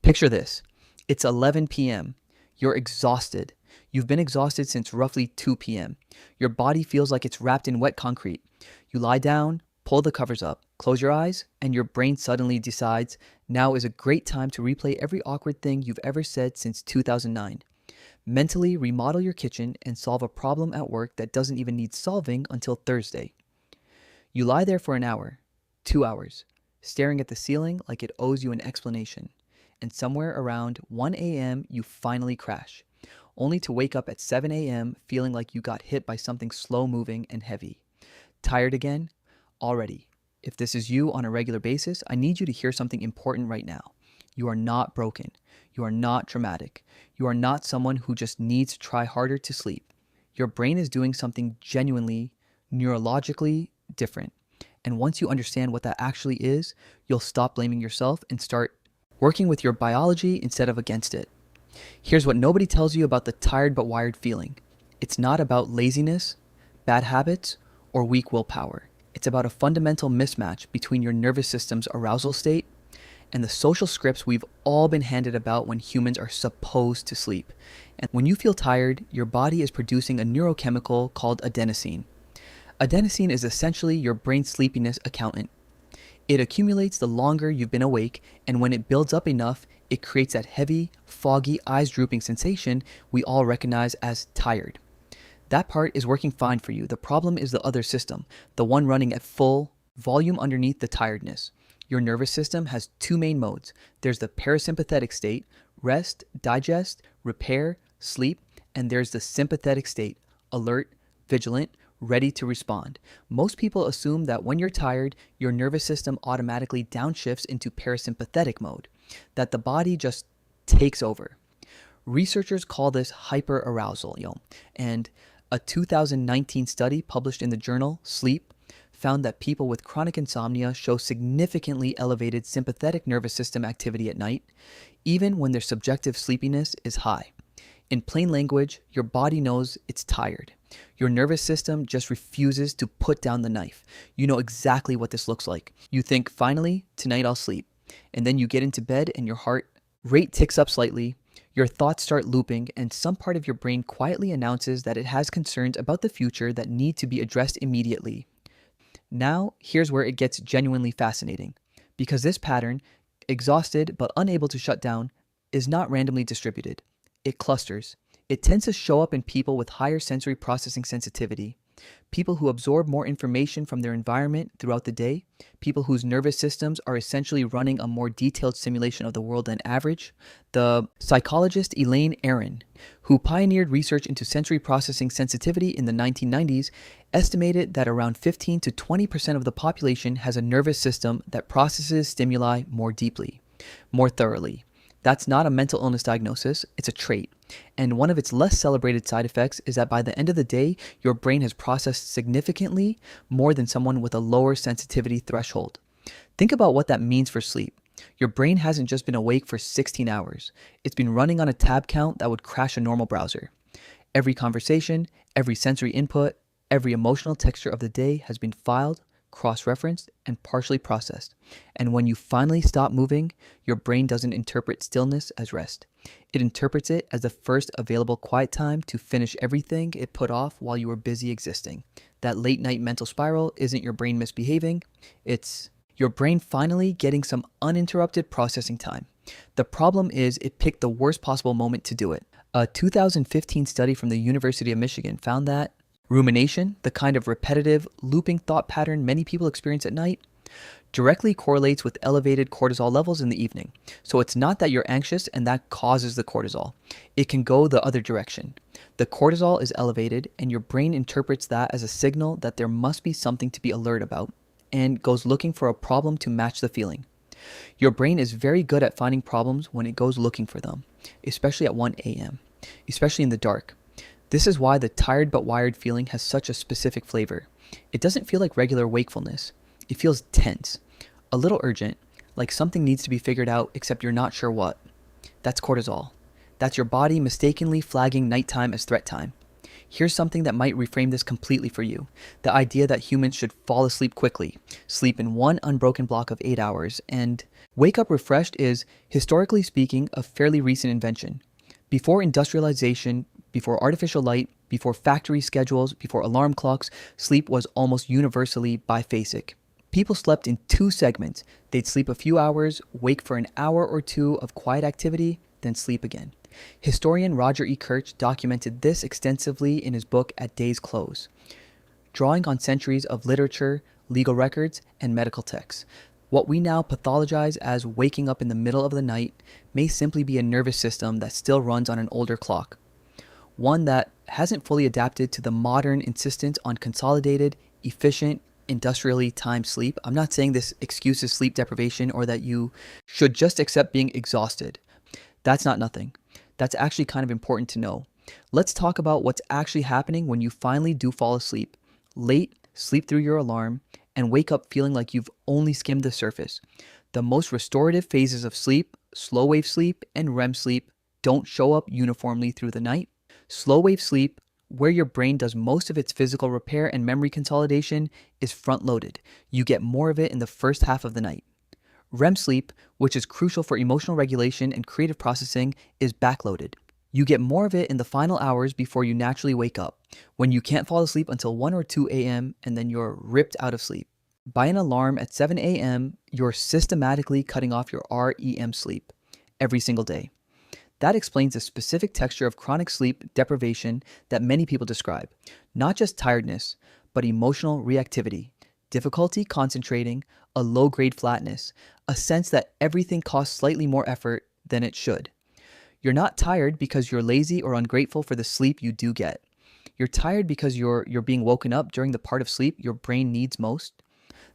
Picture this. It's 11 p.m. You're exhausted. You've been exhausted since roughly 2 p.m. Your body feels like it's wrapped in wet concrete. You lie down, pull the covers up, close your eyes, and your brain suddenly decides now is a great time to replay every awkward thing you've ever said since 2009. Mentally remodel your kitchen and solve a problem at work that doesn't even need solving until Thursday. You lie there for an hour, 2 hours, staring at the ceiling like it owes you an explanation. And somewhere around 1 a.m. you finally crash, only to wake up at 7 a.m. feeling like you got hit by something slow-moving and heavy. Tired again? Already. If this is you on a regular basis, I need you to hear something important right now. You are not broken. You are not traumatic. You are not someone who just needs to try harder to sleep. Your brain is doing something genuinely, neurologically different. And once you understand what that actually is, you'll stop blaming yourself and start working with your biology instead of against it. Here's what nobody tells you about the tired but wired feeling. It's not about laziness, bad habits, or weak willpower. It's about a fundamental mismatch between your nervous system's arousal state and the social scripts we've all been handed about when humans are supposed to sleep. And when you feel tired, your body is producing a neurochemical called adenosine. Adenosine is essentially your brain's sleepiness accountant. It accumulates the longer you've been awake, and when it builds up enough, it creates that heavy, foggy, eyes-drooping sensation we all recognize as tired. That part is working fine for you. The problem is the other system, the one running at full volume underneath the tiredness. Your nervous system has two main modes. There's the parasympathetic state, rest, digest, repair, sleep, and there's the sympathetic state, alert, vigilant, ready to respond. Most people assume that when you're tired, your nervous system automatically downshifts into parasympathetic mode, that the body just takes over. Researchers call this hyperarousal, and a 2019 study published in the journal Sleep found that people with chronic insomnia show significantly elevated sympathetic nervous system activity at night, even when their subjective sleepiness is high. In plain language, your body knows it's tired. Your nervous system just refuses to put down the knife. You know exactly what this looks like. You think, finally, tonight I'll sleep. And then you get into bed and your heart rate ticks up slightly, your thoughts start looping, and some part of your brain quietly announces that it has concerns about the future that need to be addressed immediately. Now, here's where it gets genuinely fascinating. Because this pattern, exhausted but unable to shut down, is not randomly distributed. It clusters. It tends to show up in people with higher sensory processing sensitivity, people who absorb more information from their environment throughout the day, people whose nervous systems are essentially running a more detailed simulation of the world than average. The psychologist Elaine Aron, who pioneered research into sensory processing sensitivity in the 1990s, estimated that around 15 to 20% of the population has a nervous system that processes stimuli more deeply, more thoroughly. That's not a mental illness diagnosis, it's a trait. And one of its less celebrated side effects is that by the end of the day, your brain has processed significantly more than someone with a lower sensitivity threshold. Think about what that means for sleep. Your brain hasn't just been awake for 16 hours. It's been running on a tab count that would crash a normal browser. Every conversation, every sensory input, every emotional texture of the day has been filed, cross-referenced, and partially processed. And when you finally stop moving, your brain doesn't interpret stillness as rest. It interprets it as the first available quiet time to finish everything it put off while you were busy existing. That late night mental spiral isn't your brain misbehaving, it's your brain finally getting some uninterrupted processing time. The problem is it picked the worst possible moment to do it. A 2015 study from the University of Michigan found that rumination, the kind of repetitive, looping thought pattern many people experience at night, directly correlates with elevated cortisol levels in the evening. So it's not that you're anxious and that causes the cortisol. It can go the other direction. The cortisol is elevated and your brain interprets that as a signal that there must be something to be alert about and goes looking for a problem to match the feeling. Your brain is very good at finding problems when it goes looking for them, especially at 1 a.m., especially in the dark. This is why the tired but wired feeling has such a specific flavor. It doesn't feel like regular wakefulness. It feels tense, a little urgent, like something needs to be figured out except you're not sure what. That's cortisol. That's your body mistakenly flagging nighttime as threat time. Here's something that might reframe this completely for you. The idea that humans should fall asleep quickly, sleep in one unbroken block of 8 hours, and wake up refreshed is, historically speaking, a fairly recent invention. Before industrialization, before artificial light, before factory schedules, before alarm clocks, sleep was almost universally biphasic. People slept in two segments. They'd sleep a few hours, wake for an hour or two of quiet activity, then sleep again. Historian Roger E. Kirch documented this extensively in his book At Day's Close, drawing on centuries of literature, legal records, and medical texts. What we now pathologize as waking up in the middle of the night may simply be a nervous system that still runs on an older clock, one that hasn't fully adapted to the modern insistence on consolidated, efficient, industrially timed sleep. I'm not saying this excuses sleep deprivation or that you should just accept being exhausted. That's not nothing. That's actually kind of important to know. Let's talk about what's actually happening when you finally do fall asleep. Late, sleep through your alarm, and wake up feeling like you've only skimmed the surface. The most restorative phases of sleep, slow wave sleep, and REM sleep, don't show up uniformly through the night. Slow wave sleep, where your brain does most of its physical repair and memory consolidation, is front-loaded. You get more of it in the first half of the night. REM sleep, which is crucial for emotional regulation and creative processing, is backloaded. You get more of it in the final hours before you naturally wake up, when you can't fall asleep until 1 or 2 a.m. and then you're ripped out of sleep. By an alarm at 7 a.m., you're systematically cutting off your REM sleep every single day. That explains the specific texture of chronic sleep deprivation that many people describe. Not just tiredness, but emotional reactivity, difficulty concentrating, a low-grade flatness, a sense that everything costs slightly more effort than it should. You're not tired because you're lazy or ungrateful for the sleep you do get. You're tired because you're being woken up during the part of sleep your brain needs most.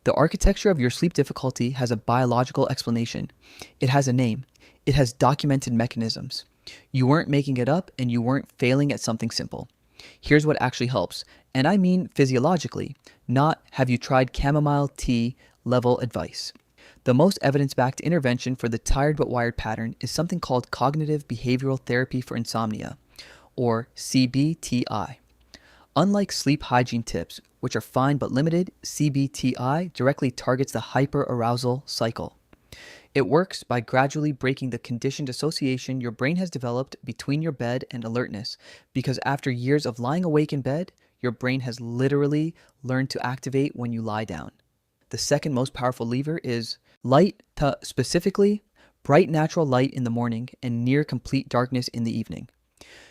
The architecture of your sleep difficulty has a biological explanation. It has a name. It has documented mechanisms. You weren't making it up and you weren't failing at something simple. Here's what actually helps, and I mean physiologically, not have you tried chamomile tea level advice. The most evidence-backed intervention for the tired but wired pattern is something called cognitive behavioral therapy for insomnia, or CBTI. Unlike sleep hygiene tips, which are fine but limited, CBTI directly targets the hyperarousal cycle. It works by gradually breaking the conditioned association your brain has developed between your bed and alertness, because after years of lying awake in bed, your brain has literally learned to activate when you lie down. The second most powerful lever is light, specifically bright natural light in the morning and near complete darkness in the evening.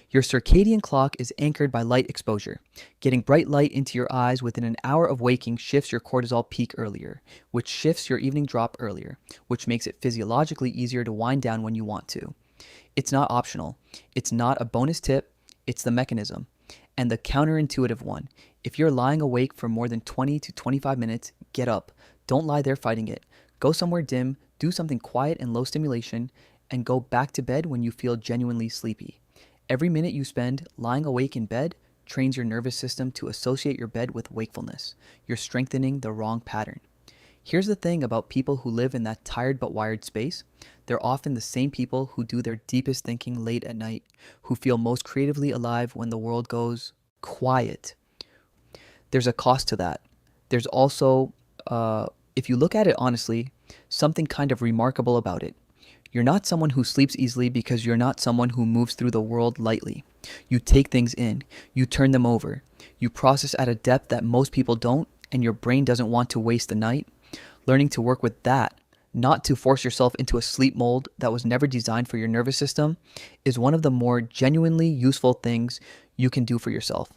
Your circadian clock is anchored by light exposure. Getting bright light into your eyes within an hour of waking shifts your cortisol peak earlier, which shifts your evening drop earlier, which makes it physiologically easier to wind down when you want to. It's not optional. It's not a bonus tip. It's the mechanism. And the counterintuitive one. If you're lying awake for more than 20 to 25 minutes, get up. Don't lie there fighting it. Go somewhere dim, do something quiet and low stimulation, and go back to bed when you feel genuinely sleepy. Every minute you spend lying awake in bed trains your nervous system to associate your bed with wakefulness. You're strengthening the wrong pattern. Here's the thing about people who live in that tired but wired space. They're often the same people who do their deepest thinking late at night, who feel most creatively alive when the world goes quiet. There's a cost to that. There's also, if you look at it honestly, something kind of remarkable about it. You're not someone who sleeps easily because you're not someone who moves through the world lightly. You take things in, you turn them over, you process at a depth that most people don't, and your brain doesn't want to waste the night. Learning to work with that, not to force yourself into a sleep mold that was never designed for your nervous system, is one of the more genuinely useful things you can do for yourself.